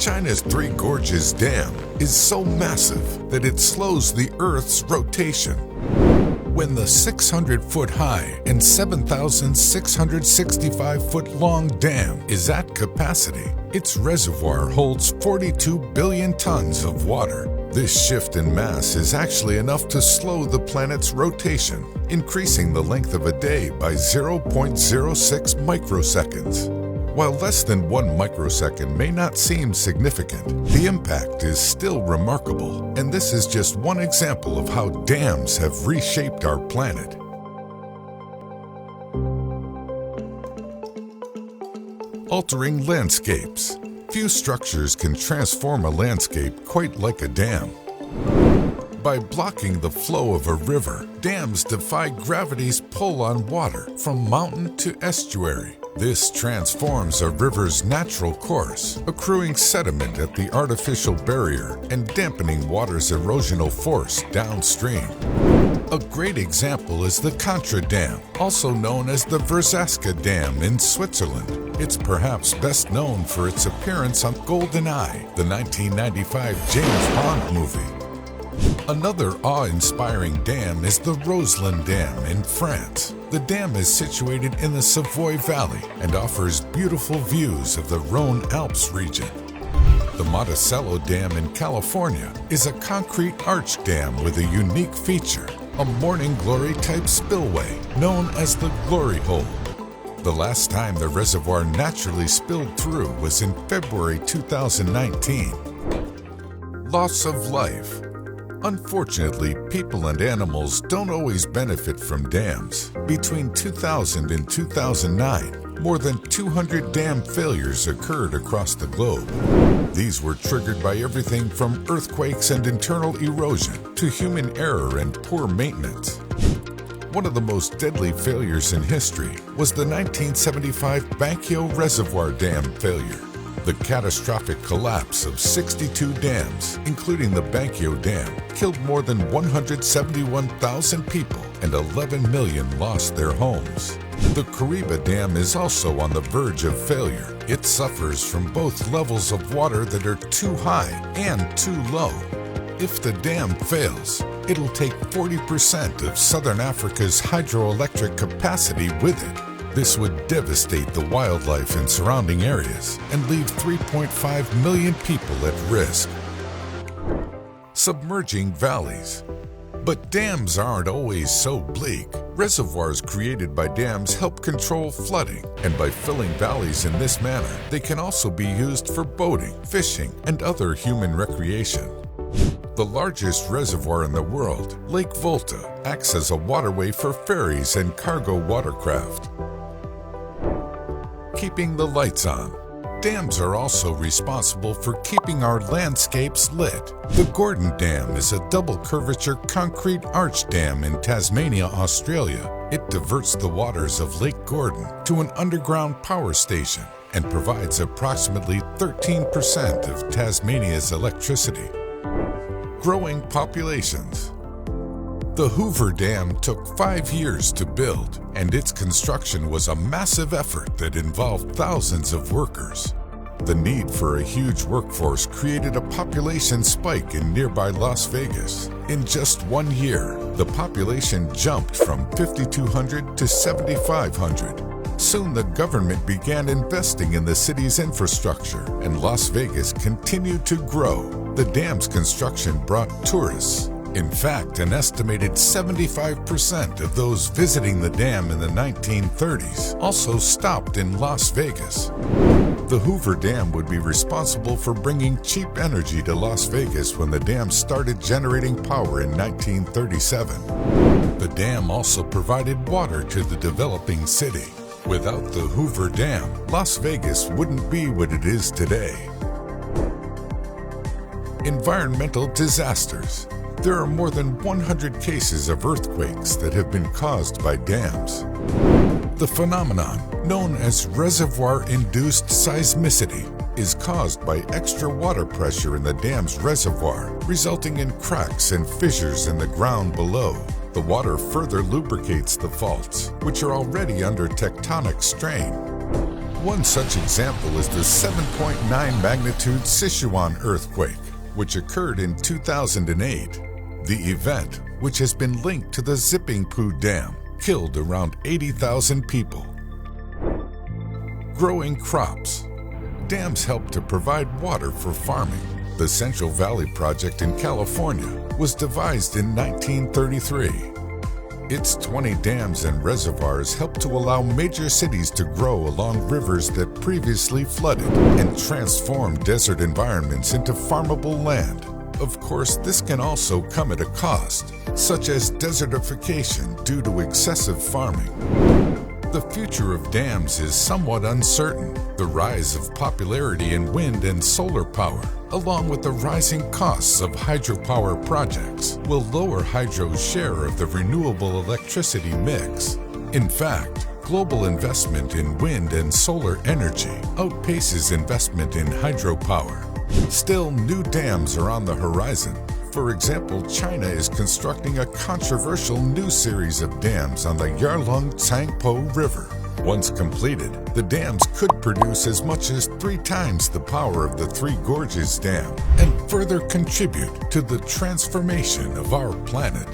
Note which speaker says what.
Speaker 1: China's Three Gorges Dam is so massive that it slows the Earth's rotation. When the 600-foot-high and 7,665-foot-long dam is at capacity, its reservoir holds 42 billion tons of water. This shift in mass is actually enough to slow the planet's rotation, increasing the length of a day by 0.06 microseconds. While less than 1 microsecond may not seem significant, the impact is still remarkable, and this is just one example of how dams have reshaped our planet. Altering landscapes. Few structures can transform a landscape quite like a dam. By blocking the flow of a river, dams defy gravity's pull on water from mountain to estuary. This transforms a river's natural course, accruing sediment at the artificial barrier and dampening water's erosional force downstream. A great example is the Chaina Dam, also known as the Verzaska Dam in Switzerland. It's perhaps best known for its appearance on GoldenEye, the 1995 James Bond movie. Another awe-inspiring dam is the Roseland Dam in France. The dam is situated in the Savoy Valley and offers beautiful views of the Rhone Alps region. The Monticello Dam in California is a concrete arch dam with a unique feature, a morning glory type spillway known as the Glory Hole. The last time the reservoir naturally spilled through was in February 2019. Loss of life. Unfortunately, people and animals don't always benefit from dams. Between 2000 and 2009, more than 200 dam failures occurred across the globe. These were triggered by everything from earthquakes and internal erosion to human error and poor maintenance. One of the most deadly failures in history was the 1975 Bankyo Reservoir Dam failure. The catastrophic collapse of 62 dams, including the Bankyo Dam, killed more than 171,000 people and 11 million lost their homes. The Kariba Dam is also on the verge of failure. It suffers from both levels of water that are too high and too low. If the dam fails, it'll take 40% of Southern Africa's hydroelectric capacity with it. This would devastate the wildlife in surrounding areas and leave 3.5 million people at risk. Submerging valleys. But dams aren't always so bleak. Reservoirs created by dams help control flooding, and by filling valleys in this manner, they can also be used for boating, fishing, and other human recreation. The largest reservoir in the world, Lake Volta, acts as a waterway for ferries and cargo watercraft. Keeping the lights on. Dams are also responsible for keeping our landscapes lit. The Gordon Dam is a double curvature concrete arch dam in Tasmania, Australia. It diverts the waters of Lake Gordon to an underground power station and provides approximately 13% of Tasmania's electricity. Growing populations. The Hoover Dam took 5 years to build, and its construction was a massive effort that involved thousands of workers. The need for a huge workforce created a population spike in nearby Las Vegas. In just 1 year, the population jumped from 5,200 to 7,500. Soon the government began investing in the city's infrastructure, and Las Vegas continued to grow. The dam's construction brought tourists. In fact, an estimated 75% of those visiting the dam in the 1930s also stopped in Las Vegas. The Hoover Dam would be responsible for bringing cheap energy to Las Vegas when the dam started generating power in 1937. The dam also provided water to the developing city. Without the Hoover Dam, Las Vegas wouldn't be what it is today. Environmental disasters. There are more than 100 cases of earthquakes that have been caused by dams. The phenomenon, known as reservoir-induced seismicity, is caused by extra water pressure in the dam's reservoir, resulting in cracks and fissures in the ground below. The water further lubricates the faults, which are already under tectonic strain. One such example is the 7.9 magnitude Sichuan earthquake, which occurred in 2008. The event, which has been linked to the Zipingpu Dam, killed around 80,000 people. Growing crops. Dams help to provide water for farming. The Central Valley Project in California was devised in 1933. Its 20 dams and reservoirs help to allow major cities to grow along rivers that previously flooded and transform desert environments into farmable land. Of course, this can also come at a cost, such as desertification due to excessive farming. The future of dams is somewhat uncertain. The rise of popularity in wind and solar power, along with the rising costs of hydropower projects, will lower hydro's share of the renewable electricity mix. In fact, global investment in wind and solar energy outpaces investment in hydropower. Still, new dams are on the horizon. For example, China is constructing a controversial new series of dams on the Yarlung-Tsangpo River. Once completed, the dams could produce as much as 3 times the power of the Three Gorges Dam and further contribute to the transformation of our planet.